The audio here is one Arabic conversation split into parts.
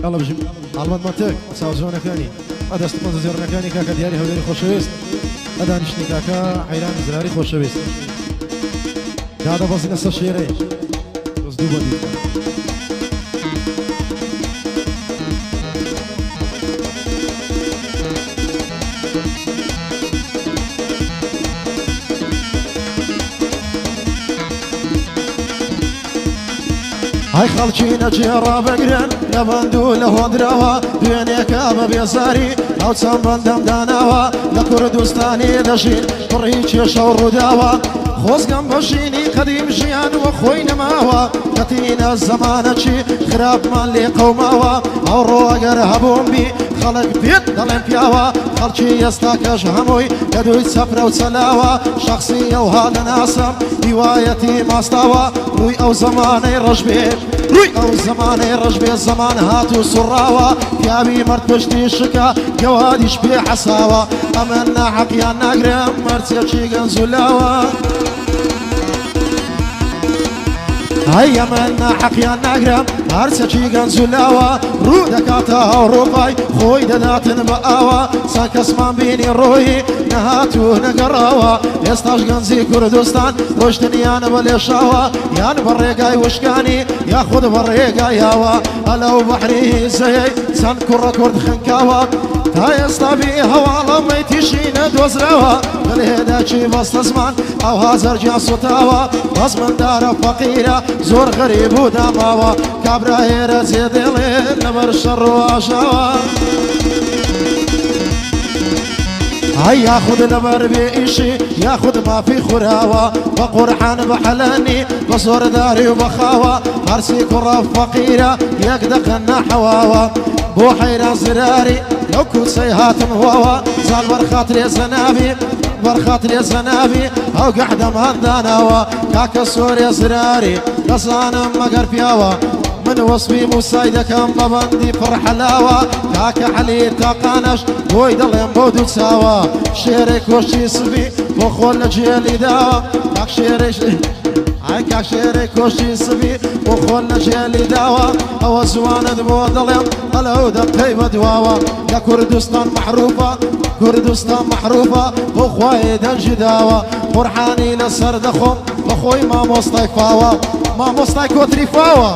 يلا بجيب علمات منطق ساوزونا كاني هذا استقبال زيارنا كاني كاكا ديالي هوداري خوشويست هذا نشتي كاكا حيران زراري خوشويست هذا بزنا الشيري رزدوبة دي هاي خلچينا جيرا بقرن لبندو لهودروا دوينيك ابا بيساري او تسنبندم داناوا لكردستاني دشين بريچ شور داوا خوزقم بشيني قديم جيان وخوي نماوا كتينا الزمان شي خراب مالي قوماوا او روغر هبون بي خلق بيت دلم بياوا خلچي يستاكش هموي يدوي سفر وسلاوا شخصية وهذا ناسم هوايتي ماستاوا روي او زماني رجبي روي او زماني رجبي الزمان هاتو سراوا يابي مرت بشتي شكا جواديش بي حساوا امنا حقيا نقرم مرتي شيغن زلاوا هيا منا حقيا نقرم هرسا شيغن زلاوا رو دكاتا وروباي خوي دناتن بقاوا ساكس من بيني روي نهاتو نقراوا يستاش غنزي كردستان روشتنيان بليشاوا يان بريقاي وشكاني ياخد بريقاي ياوا الو بحري زي سن كرة كرد خنكاوا تا يستابي هوا لما يتشين دوزراوا بالهدا شي بس زمان او هازر جاسو تاوا بس من دار فقيرة زور غريب ودماوا كابرا هيرا زيدلين نبر الشر واشاوا هاي ياخد نبر بإشي ياخد ما في خراوة وقرحان بحلاني بصور داري وبخاوة هرسي كرة فقيرة يقدقنا حواوة بو حيران زراري لو كنت سيهات مهواوة زال برخاطري زنابي برخاطري زنابي او قحدة مهنداناوة كاكا سوري زراري قصانا مقر فياوة من وصفي مسايدة كم ببندي فرحلاوة كاكا حلي تاقانش ويد الله ينبودو تساوى شيرك وشي سبي وخول جيلي داوى كاك شيرك هاي كاك شيرك وشي سبي وخول جيلي داوى او زوان دبود الله العودة قيمة دواوى يا كردستان محروفة كردستان محروفة وخواي دنجداوى فرحاني لسردخم وخوي ما مصطيك فاوى ما مصطيك وتريفاوى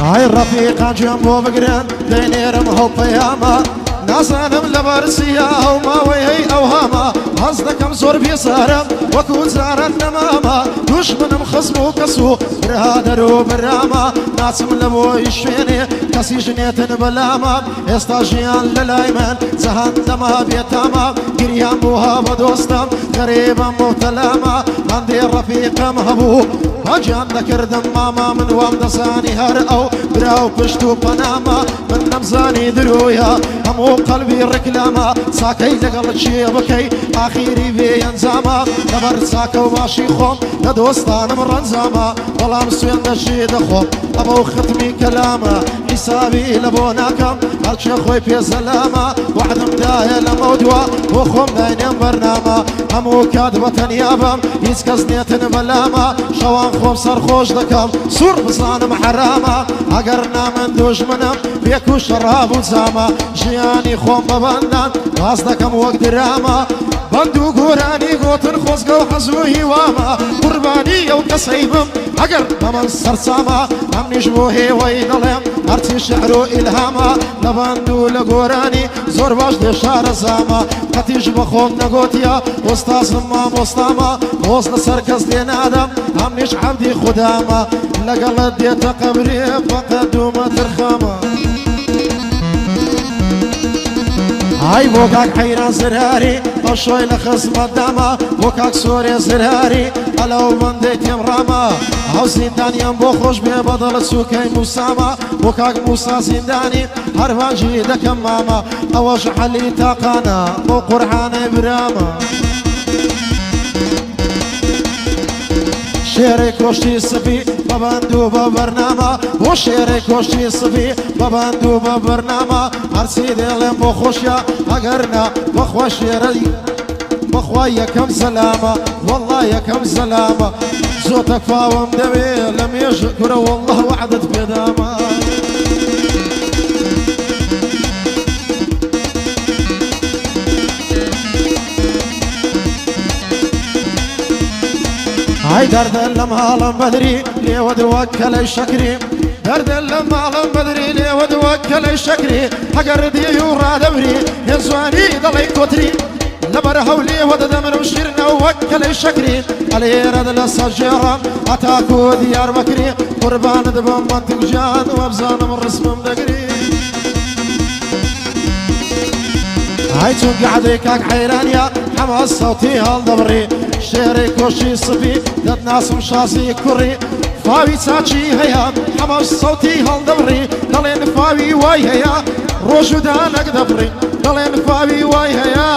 هاي الرفيقة جنبو بقرن دينيرم هو بياما ناسانم لبرسيا او ما ويهي اوهاما هزدكم زور بيسارم وكون زارن نماما دشمنم خصمو كسو برهادرو براما ناسم لبو يشيني كسي جنيتن بلاما استاجيان للايمن زهان دما بيتاما قريان بوها بدوستم غريبا مبتلاما عندي الرفيق مهبوب هجان ذكر دماما من وام دساني هر او براو بشتو بناما من نمزاني درويا همو قلبي ركلاما ساكي لقل شيبكي اخيري في ينزاما دبر ساكو ماشي خوم لدوستان مرنزاما والله مسوين نشيد خوم ابو ختمي كلاما حسابي لبوناكم هرشي خوي في سلاما واحد مداهي لمودوا وخوم داينين برناما همو كادبة نيابم يسكز نيتن بلاما شوان خوم سرخوش دكم سور بصان محراما اقرنا من دجمنم بيكو شراب وزاما جياني خوم ببندان باز دكم وقت دراما بندو قراني قوتن خوزقو حزوهي واما قرباني يو كسيبم اقر بمن سرساما هم نجموهي ويدلم ارتي شعرو الهاما لبندو لقراني زور باش دي شار زاما قتيج بخوم نقوتيا استاذ ما مستاما وصل سركز دي نادم هم نش عبدي خداما لقلت دي تقبري فقد دوما ترخاما هاي بوكاك حيران زراري الشوي لخصم الداما بوكاك سوري زراري الو من ديت يمراما هاو زندان ينبو خوش ببضل سوكي مساما بوكاك موسى زنداني هربان جيدك ماما اوش حلي تاقانا بو قرحان براما شێرەی کۆشتی سپی بەبند و بە بەرنامە بۆ شێرەی کۆشتی سپی بەبند و بە بەرنامە هەرچی دێڵێم بۆ خۆشیە ئەگەرنا بەخوا شێرەی بەخوا یەکەم سەلامە وەڵڵا یەکەم سەلامە زۆتە فاوم دەوێ لە مێژ گورە وەڵڵا وعدت پێدامە هاي دردن لم هالم بدري لي ودوكل الشكري دردن لم هالم بدري لي ودوكل الشكري حقر دي يورا دبري يزواني ضلي كتري لبر هولي وددمر وشيرنا ووكل الشكري علي رد للسجيرة أتاكو ديار بكري قربان دبم منطق جان وابزان من رسم مدقري هاي تون قعدي كاك حيرانيا حماس صوتي هالدبري شێرەی کۆشی سپی دەت ناسم شازی کوڕی فاوی چاچی هەیە حەمەش سەوتی هەڵدەبڕی دەڵێن فاوی وای هەیە ڕۆژ و دانەک دەبڕی دەڵێن فاوی وای هەیە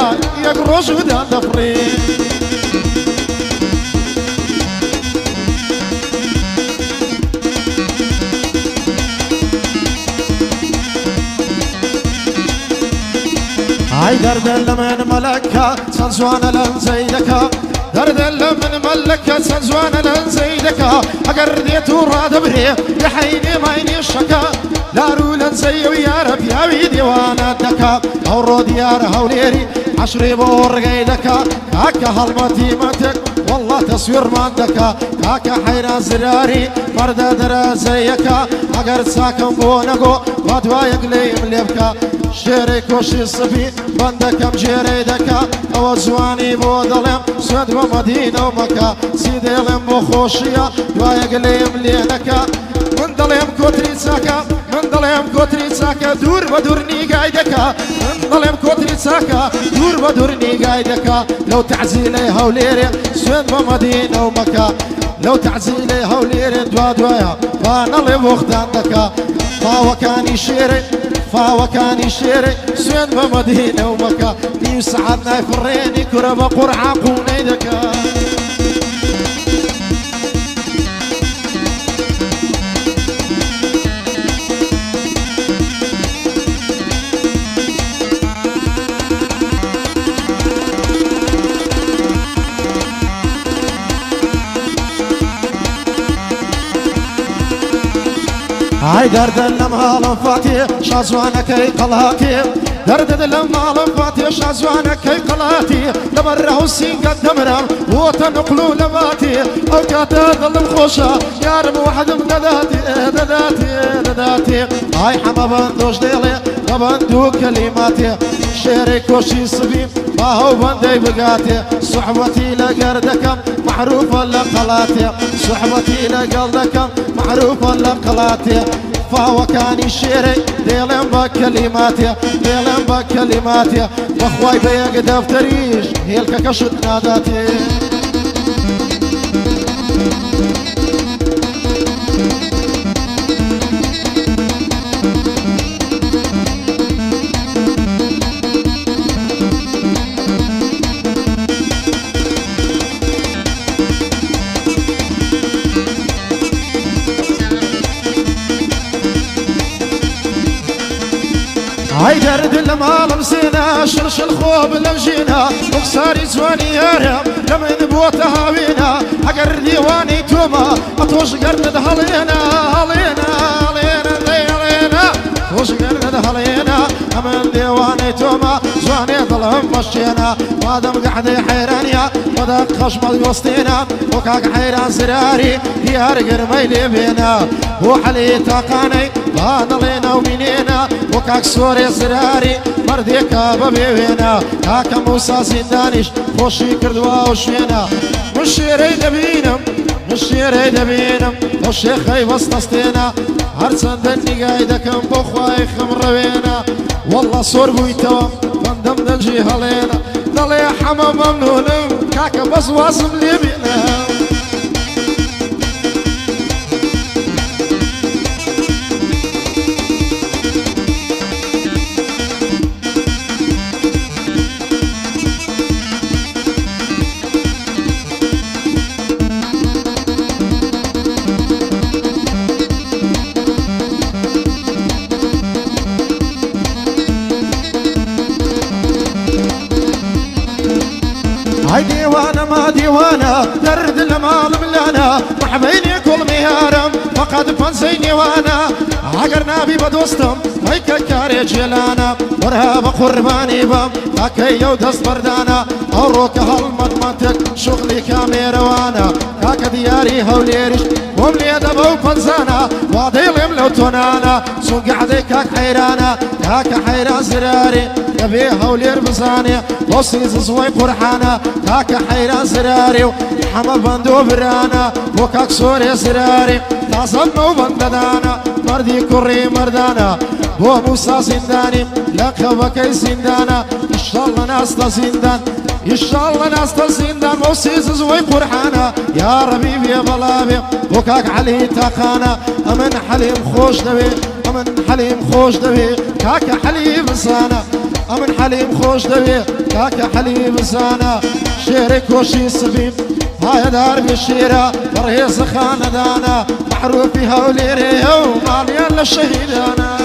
یەک ڕۆژ و دان دەبڕی هاي دردن لمن ملكة سنزوان لنزيدكا دردن لمن ملكة سنزوان لنزيدكا أقر ديتو رادبري يحيني مايني الشكا دارو لنزي ويا رب يا ويدي وانا دكا أو رود يا هوليري عشري بورقيدكا كاكا هالمتي متك والله تصوير ماندكا كاكا حيران زراري فردا درا زيكا أقر ساكن بونقو وادوايق ليم ليبكا شێرەی کۆشی سپی بەندەکەم جێرەی دەکا ئەوە جوانی بۆ دەڵێم سوێند بە مەدینە و مەکە چی دێڵێم بۆ خۆشیە دوایەک لێم لێ نەکا من دەڵێم کۆتری چاکە من دەڵێم کۆتری چاکە دوور بە دوور نیگای دەکا من دەڵێم کۆتری چاکە دوور بە دوور نیگای دەکا لەو تەعزیلەی هەولێرێ سوێند بە مەدینە و مەکە لەو تەعزیلەی هەولێرێ دوا دوایە با نەڵێ بۆختان دەکا فاوەکانی شێرێ فاوەکانی شێرێ سوێن بە مەدینە و مەکە نیو سەعات نایفڕێنی کورە بە قورعا قوونەی دەکا هاي دردن لم هالم فاتي شازوانكي قلاتي دردن لم هالم فاتي شازوانكي قلاتي لبره السين قد دمرم وتنقلو لباتي او كاتا ظلم خوشا يارم واحد من دداتي هاي حما بندوش ديلي بندو كلماتي شيري كوشي سبيم ما هو بندي بقاتي صحبتي لقردكم معروفة لقلاتي صحبتي لقردكم معروفة لقلاتي فهو كان الشيري ديلن بكلماتي ديلن بكلماتي واخواي بيق دفتريش هيلك كشت ناداتي هاي درد المال مسينا شرش الخوب لمجينا وخساري زواني يارم لمن بوتها بينا حقر ديواني توما أطوش قرد هلينا هلينا هلينا هلينا أطوش قرد هلينا أمن ديواني توما زواني ظلم مشينا وادم قعدي حيرانيا ودق خشمة وسطينا وكاك حيران زراري ديار قرميلي بينا وحلي تاقاني هانلينا ومنينا وكاك سوري زراري مرديكا ببيوينا كاكا موسى زندانيش خوشي كردوا وشينا مشيري دبينم مشيري دبينم وشيخي وسطستينا هرسن دني قايدكم بخواي خمروينا والله صور بويتوا بندم دنجي هلينا دلي حما ممنونم كاكا بس واصم لي بينا ما ديوانا درد المال ملانا محبيني كل مهارم فقد فنسيني وانا عقرنا بي بدوستم هيك كاري جيلانا ورهاب قرباني بم كاكي يو دست بردانا أوروك هالمدمتك شغلي كاميرا وانا كاك دياري هوليرش وملي دبو فنزانا واضيلم لو تونانا سوق عدي كاك حيرانا كاك حيران زراري يبي هولير بزاني وصيز زوي قرحانا كاك حيران زراري حمل بندو برانا وكاك سوري زراري تعصبنو بنددانا مردي كوري مردانا بو موسى زنداني لقبكي زندانا إن شاء الله ناس زندان إن شاء الله ناس زندان وصيز زوي قرحانا يا ربيبي يا بلابي وكاك علي تاقانا أمن حليم خوش دبي أمن حليم خوش دبي كاك حليم زانا أمن حليم خوش دبي كاك حليم زانا شيرك وشي سبيب هاي دار بالشيرة برهيز خاندانا معروف في هوليري وماليان للشهيدانا